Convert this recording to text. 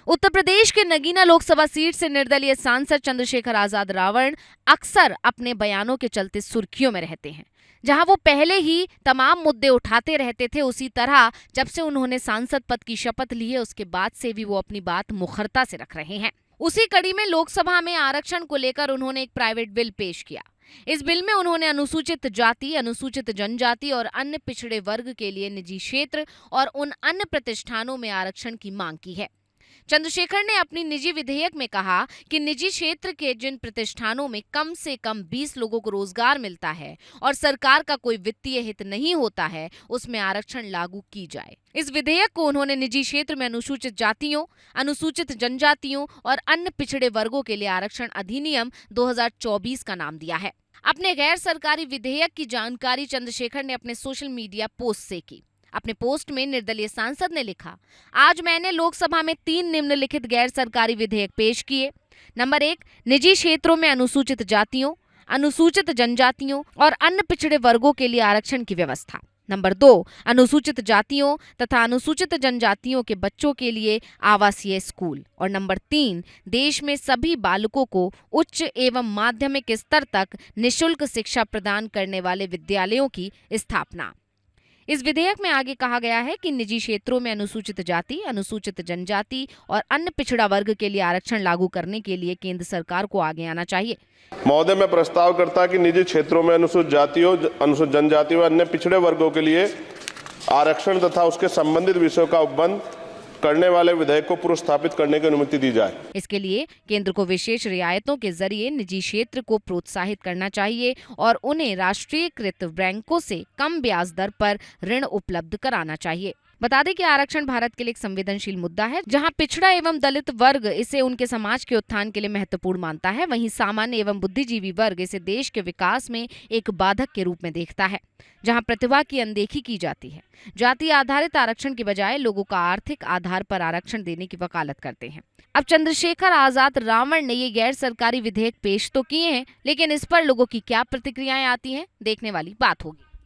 उत्तर प्रदेश के नगीना लोकसभा सीट से निर्दलीय सांसद चंद्रशेखर आजाद रावण अक्सर अपने बयानों के चलते सुर्खियों में रहते हैं। जहां वो पहले ही तमाम मुद्दे उठाते रहते थे, उसी तरह जब से उन्होंने सांसद पद की शपथ ली है उसके बाद से भी वो अपनी बात मुखरता से रख रहे हैं। उसी कड़ी में लोकसभा में आरक्षण को लेकर उन्होंने एक प्राइवेट बिल पेश किया। इस बिल में उन्होंने अनुसूचित जाति, अनुसूचित जनजाति और अन्य पिछड़े वर्ग के लिए निजी क्षेत्र और उन अन्य प्रतिष्ठानों में आरक्षण की मांग की है। चंद्रशेखर ने अपनी निजी विधेयक में कहा कि निजी क्षेत्र के जिन प्रतिष्ठानों में कम से कम 20 लोगों को रोजगार मिलता है और सरकार का कोई वित्तीय हित नहीं होता है, उसमें आरक्षण लागू की जाए। इस विधेयक को उन्होंने निजी क्षेत्र में अनुसूचित जातियों, अनुसूचित जनजातियों और अन्य पिछड़े वर्गों के लिए आरक्षण अधिनियम 2024 का नाम दिया है। अपने गैर सरकारी विधेयक की जानकारी चंद्रशेखर ने अपने सोशल मीडिया पोस्ट से की। अपने पोस्ट में निर्दलीय सांसद ने लिखा, आज मैंने लोकसभा में 3 निम्नलिखित गैर सरकारी विधेयक पेश किए। नंबर 1, निजी क्षेत्रों में अनुसूचित जातियों, अनुसूचित जनजातियों और अन्य पिछड़े वर्गों के लिए आरक्षण की व्यवस्था। नंबर 2, अनुसूचित जातियों तथा अनुसूचित जनजातियों के बच्चों के लिए आवासीय स्कूल। और नंबर 3, देश में सभी बालकों को उच्च एवं माध्यमिक स्तर तक निःशुल्क शिक्षा प्रदान करने वाले विद्यालयों की स्थापना। इस विधेयक में आगे कहा गया है कि निजी क्षेत्रों में अनुसूचित जाति, अनुसूचित जनजाति और अन्य पिछड़ा वर्ग के लिए आरक्षण लागू करने के लिए केंद्र सरकार को आगे आना चाहिए। महोदय, मैं प्रस्ताव करता कि निजी क्षेत्रों में अनुसूचित जातियों, अनुसूचित जनजातियों और अन्य पिछड़े वर्गों के लिए आरक्षण तथा उसके संबंधित विषयों का उपबंध करने वाले विधेयक को पुनर्स्थापित करने की अनुमति दी जाए। इसके लिए केंद्र को विशेष रियायतों के जरिए निजी क्षेत्र को प्रोत्साहित करना चाहिए और उन्हें राष्ट्रीयकृत बैंकों से कम ब्याज दर पर ऋण उपलब्ध कराना चाहिए। बता दें कि आरक्षण भारत के लिए एक संवेदनशील मुद्दा है, जहां पिछड़ा एवं दलित वर्ग इसे उनके समाज के उत्थान के लिए महत्वपूर्ण मानता है, वहीं सामान्य एवं बुद्धिजीवी वर्ग इसे देश के विकास में एक बाधक के रूप में देखता है, जहां प्रतिभा की अनदेखी की जाती है। जाति आधारित आरक्षण की बजाय लोगों का आर्थिक आधार पर आरक्षण देने की वकालत करते हैं। अब चंद्रशेखर आजाद रावण ने ये गैर सरकारी विधेयक पेश तो किए हैं, लेकिन इस पर लोगों की क्या प्रतिक्रियाएं आती हैं, देखने वाली बात होगी।